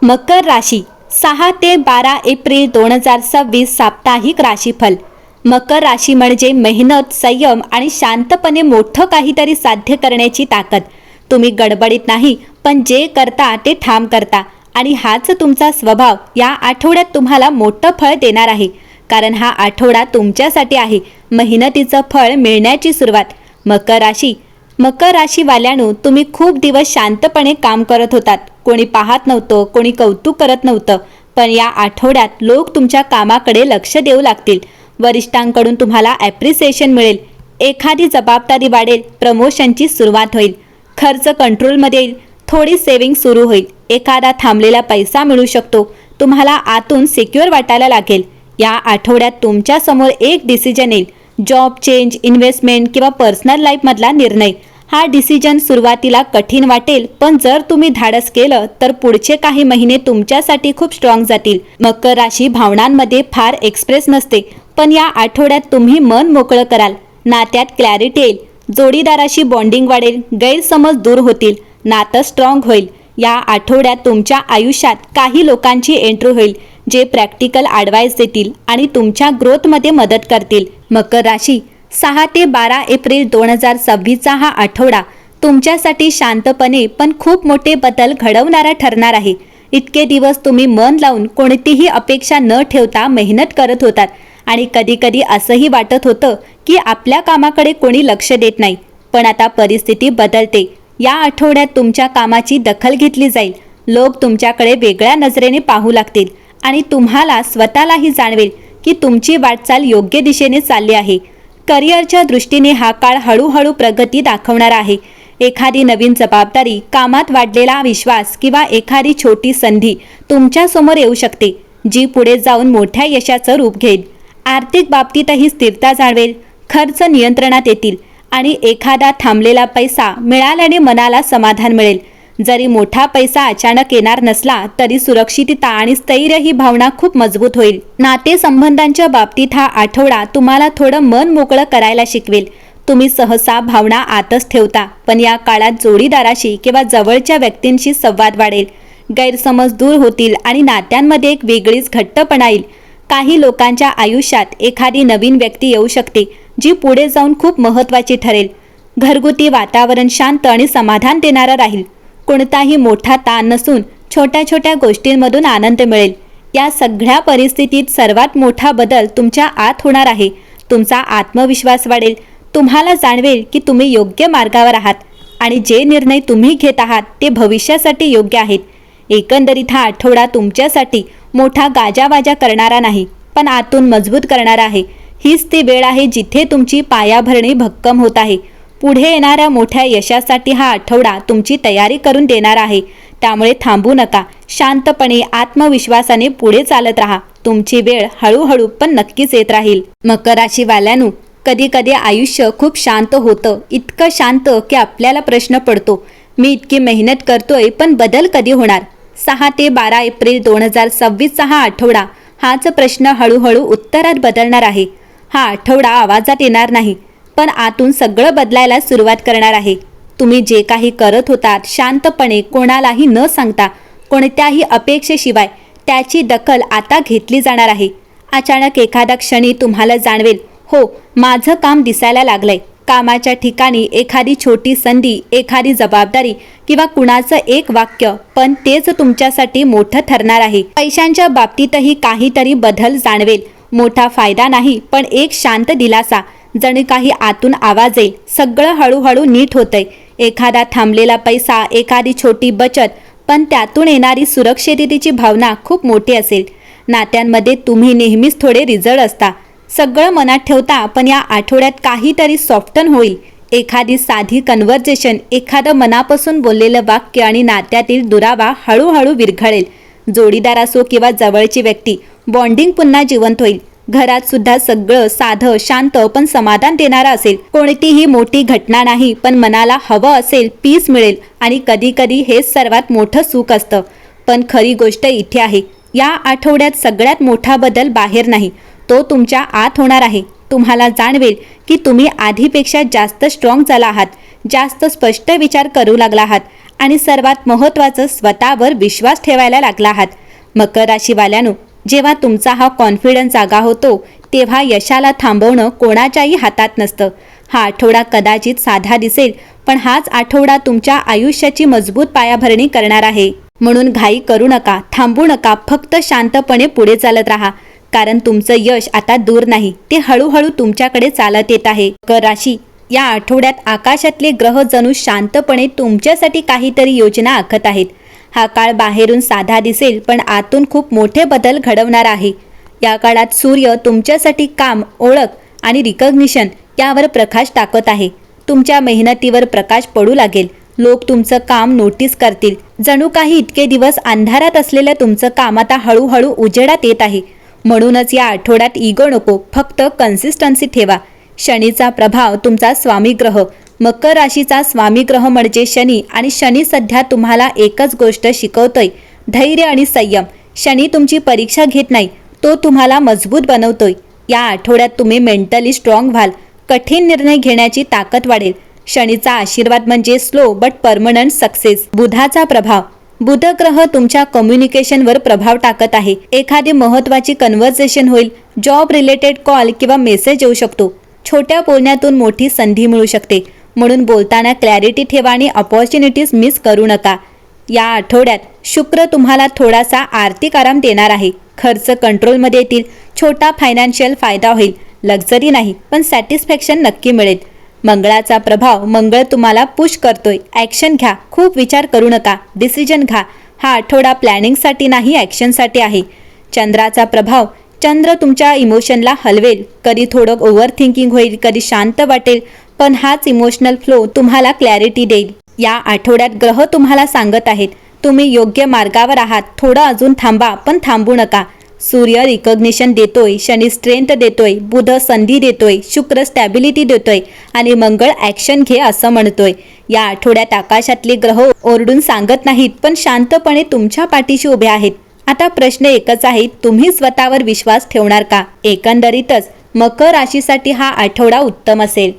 मकर राशी 6 ते 12 एप्रिल 2026 साप्ताहिक राशीफल। मकर राशी म्हणजे मेहनत, संयम आणि शांतपणे मोठं काहीतरी साध्य करण्याची ताकद। तुम्ही गडबडीत नाही, पण जे करता ते ठाम करता आणि हाच तुमचा स्वभाव या आठवड्यात तुम्हाला मोठं फळ देणार आहे। कारण हा आठवडा तुमच्यासाठी आहे, मेहनतीचं फळ मिळण्याची सुरुवात। मकर राशीवाल्यांनो, तुम्ही खूप दिवस शांतपणे काम करत होतात। कोणी पाहत नव्हतं, कोणी कौतुक करत नव्हतं, पण या आठवड्यात लोक तुमच्या कामाकडे लक्ष देऊ लागतील। वरिष्ठांकडून तुम्हाला ॲप्रिसिएशन मिळेल, एखादी जबाबदारी वाढेल, प्रमोशनची सुरुवात होईल, खर्च कंट्रोलमध्ये येईल, थोडी सेव्हिंग सुरू होईल, एखादा थांबलेला पैसा मिळू शकतो, तुम्हाला आतून सिक्युअर वाटायला लागेल। या आठवड्यात तुमच्या समोर एक डिसिजन येईल, जॉब चेंज, इन्व्हेस्टमेंट किंवा पर्सनल लाईफमधला निर्णय। हा डिसिजन सुरुवातीला कठीण वाटेल, पण जर तुम्ही धाडस केलं तर पुढचे काही महिने तुमच्यासाठी खूप स्ट्रॉंग जातील। मकर राशी भावनांमध्ये फार एक्सप्रेस नसते, पण या आठवड्यात तुम्ही मन मोकळं कराल, नात्यात क्लॅरिटी येईल, जोडीदाराशी बॉन्डिंग वाढेल, गैरसमज दूर होतील, नातं स्ट्रॉंग होईल। या आठवड्यात तुमच्या आयुष्यात काही लोकांची एंट्री होईल, जे प्रॅक्टिकल ॲडवाइस देतील आणि तुमच्या ग्रोथमध्ये मदत करतील। मकर राशी 6 ते 12 एप्रिल 2026 हा आठवडा तुमच्यासाठी शांतपणे पण खूप मोठे बदल घडवणारा ठरणार आहे। इतके दिवस तुम्ही मन लावून कोणतीही अपेक्षा न ठेवता मेहनत करत होतात आणि कधीकधी असंही वाटत होतं की आपल्या कामाकडे कोणी लक्ष देत नाही, पण आता परिस्थिती बदलते। या आठवड्यात तुमच्या कामाची दखल घेतली जाईल, लोक तुमच्याकडे वेगळ्या नजरेने पाहू लागतील आणि तुम्हाला स्वतःलाही जाणवेल की तुमची वाटचाल योग्य दिशेने चालली आहे। करिअरच्या दृष्टीने हा काळ हळूहळू प्रगती दाखवणारा आहे। एखादी नवीन जबाबदारी, कामात वाढलेला विश्वास किंवा एखादी छोटी संधी तुमच्या समोर येऊ शकते, जी पुढे जाऊन मोठ्या यशाचं रूप घेईल। आर्थिक बाबतीतही स्थिरता जाणवेल, खर्च नियंत्रणात येतील आणि एखादा थांबलेला पैसा मिळाल्याने मनाला समाधान मिळेल। जरी मोठा पैसा अचानक येणार नसला तरी सुरक्षितता आणि स्थैर्य ही भावना खूप मजबूत होईल। नातेसंबंधांच्या बाबतीत हा आठवडा तुम्हाला थोडं मन मोकळं करायला शिकवेल। तुम्ही सहसा भावना आतच ठेवता, पण या काळात जोडीदाराशी किंवा जवळच्या व्यक्तींशी संवाद वाढेल, गैरसमज दूर होतील आणि नात्यांमध्ये एक वेगळीच घट्टपणा येईल। काही लोकांच्या आयुष्यात एखादी नवीन व्यक्ती येऊ शकते, जी पुढे जाऊन खूप महत्त्वाची ठरेल। घरगुती वातावरण शांत आणि समाधान देणारं राहील। कोणताही मोठा ताण नसून छोट्या छोट्या गोष्टींमधून आनंद मिळेल। या सगळ्या परिस्थितीत सर्वात मोठा बदल तुमच्या आत होणार आहे। तुमचा आत्मविश्वास वाढेल, तुम्हाला जाणवेल की तुम्ही योग्य मार्गावर आहात आणि जे निर्णय तुम्ही घेत आहात ते भविष्यासाठी योग्य आहेत। एकंदरीत हा आठवडा तुमच्यासाठी मोठा गाजावाजा करणारा नाही, पण आतून मजबूत करणारा आहे। हीच ती वेळ आहे जिथे तुमची पायाभरणी भक्कम होत आहे। पुढे येणाऱ्या मोठ्या यशासाठी हा आठवडा तुमची तयारी करून देणार आहे। त्यामुळे थांबू नका, शांतपणे आत्मविश्वासाने पुढे चालत राहा। तुमची वेळ हळूहळू पण नक्कीच येत राहील। मकर राशीवाल्यांनो, कधी कधी आयुष्य खूप शांत होतं, इतकं शांत की आपल्याला प्रश्न पडतो, मी इतकी मेहनत करतोय पण बदल कधी होणार। 6 ते 12 एप्रिल 2026 हा आठवडा हाच प्रश्न हळूहळू उत्तरात बदलणार आहे। हा आठवडा आवाजात येणार नाही, पण आतून सगळं बदलायला सुरुवात करणार आहे। तुम्ही जे काही करत होतात शांतपणे, कोणालाही न सांगता, कोणत्याही अपेक्षेशिवाय, त्याची दखल आता घेतली जाणार आहे। अचानक एखाद्या क्षणी तुम्हाला जाणवेल, हो, माझं काम दिसायला लागलंय। कामाच्या ठिकाणी एखादी छोटी संधी, एखादी जबाबदारी किंवा कुणाचं एक वाक्य, पण तेच तुमच्यासाठी मोठं ठरणार आहे। पैशांच्या बाबतीतही काहीतरी बदल जाणवेल, मोठा फायदा नाही, पण एक शांत दिलासा, जणू काही आतून आवाज येईल, सगळं हळूहळू नीट होतंय। एखादा थांबलेला पैसा, एखादी छोटी बचत, पण त्यातून येणारी सुरक्षिततेची भावना खूप मोठी असेल। नात्यांमध्ये तुम्ही नेहमीच थोडे रिजळ असता, सगळं मनात ठेवता, पण या आठवड्यात काहीतरी सॉफ्टन होईल। एखादी साधी कन्व्हर्सेशन, एखादं मनापासून बोललेलं वाक्य आणि नात्यातील दुरावा हळूहळू विरघळेल। जोडीदार असो किंवा जवळची व्यक्ती, बॉन्डिंग पुन्हा जिवंत होईल। घरात सुद्धा सगळं साधं, शांत पण समाधान देणारं असेल। कोणतीही मोठी घटना नाही, पण मनाला हवं असेल पीस मिळेल आणि कधी कधी हेच सर्वात मोठं सुख असतं। पण खरी गोष्ट इथे आहे, या आठवड्यात सगळ्यात मोठा बदल बाहेर नाही, तो तुमच्या आत होणार आहे। तुम्हाला जाणवेल की तुम्ही आधीपेक्षा जास्त स्ट्रॉंग झाला आहात, जास्त स्पष्ट विचार करू लागला आहात आणि सर्वात महत्त्वाचं स्वतःवर विश्वास ठेवायला लागला आहात. मकर राशीवाल्यांनो, जेव्हा तुमचा हा कॉन्फिडन्स जागा होतो तेव्हा यशाला थांबवणं कोणाच्याही हातात नसतं. हा आठवडा कदाचित साधा दिसेल, पण हाच आठवडा तुमच्या आयुष्याची मजबूत पायाभरणी करणार आहे. म्हणून घाई करू नका, थांबू नका, फक्त शांतपणे पुढे चालत राहा. कारण तुमचं यश आता दूर नाही, ते हळूहळू तुमच्याकडे चालत येत आहे. मकर राशी, या आठवड्यात आकाशातले ग्रह जणू शांतपणे तुमच्यासाठी काहीतरी योजना आखत आहेत. हा काळ बाहेरून साधा दिसेल, पण आतून खूप मोठे बदल घडवणार आहे. या काळात सूर्य तुमच्यासाठी काम, ओळख आणि रिकग्निशन यावर प्रकाश टाकत आहे. तुमच्या मेहनतीवर प्रकाश पडू लागेल. लोक तुमचं काम नोटीस करतील. जणू काही इतके दिवस अंधारात असलेलं तुमचं काम आता हळूहळू उजेडात येत आहे. म्हणूनच या आठवड्यात इगो नको, फक्त कन्सिस्टन्सी ठेवा. शनीचा प्रभाव तुमचा स्वामी ग्रह, मकर राशीचा स्वामी ग्रह म्हणजे शनी, आणि शनी सध्या तुम्हाला एकच गोष्ट शिकवतोय, धैर्य आणि संयम. शनी तुमची परीक्षा घेत नाही, तो तुम्हाला मजबूत बनवतोय. या आठवड्यात तुम्ही मेंटली स्ट्रॉंग व्हाल. कठीण निर्णय घेण्याची ताकद वाढेल. शनीचा आशीर्वाद म्हणजे स्लो बट परमनंट सक्सेस. बुधाचा प्रभाव, बुध ग्रह तुमच्या कम्युनिकेशनवर प्रभाव टाकत आहे. एखादी महत्त्वाची कन्व्हर्सेशन होईल, जॉब रिलेटेड कॉल किंवा मेसेज येऊ शकतो. छोट्या बोलण्यातून मोठी संधी मिळू शकते. म्हणून बोलताना क्लॅरिटी ठेवा आणि अपॉर्च्युनिटीज मिस करू नका. या आठवड्यात शुक्र तुम्हाला थोडासा आर्थिक आराम देणार आहे. खर्च कंट्रोलमध्ये येतील. छोटा फायनान्शियल फायदा होईल. लक्झरी नाही, पण सॅटिस्फॅक्शन नक्की मिळेल. मंगळाचा प्रभाव, मंगळ तुम्हाला पुश करतोय. ॲक्शन घ्या, खूप विचार करू नका, डिसिजन घ्या. हा आठवडा प्लॅनिंगसाठी नाही, ॲक्शनसाठी आहे. चंद्राचा प्रभाव, चंद्र तुमच्या इमोशनला हलवेल. कधी थोडं ओव्हर थिंकिंग होईल, कधी शांत वाटेल, पण हाच इमोशनल फ्लो तुम्हाला क्लॅरिटी देईल. या आठवड्यात ग्रह तुम्हाला सांगत आहेत, तुम्ही योग्य मार्गावर आहात. थोडं अजून थांबा, पण थांबू नका. सूर्य रिकग्निशन देतोय, शनी स्ट्रेंथ देतोय, बुध संधी देतोय, शुक्र स्टॅबिलिटी देतोय आणि मंगळ ॲक्शन घे असं म्हणतोय. या आठवड्यात आकाशातले ग्रह ओरडून सांगत नाहीत, पण शांतपणे तुमच्या पाठीशी उभे आहेत. आता प्रश्न एकच आहे, तुम्ही स्वतःवर विश्वास ठेवणार का? एकंदरीतच मकर राशीसाठी हा आठवडा उत्तम असेल.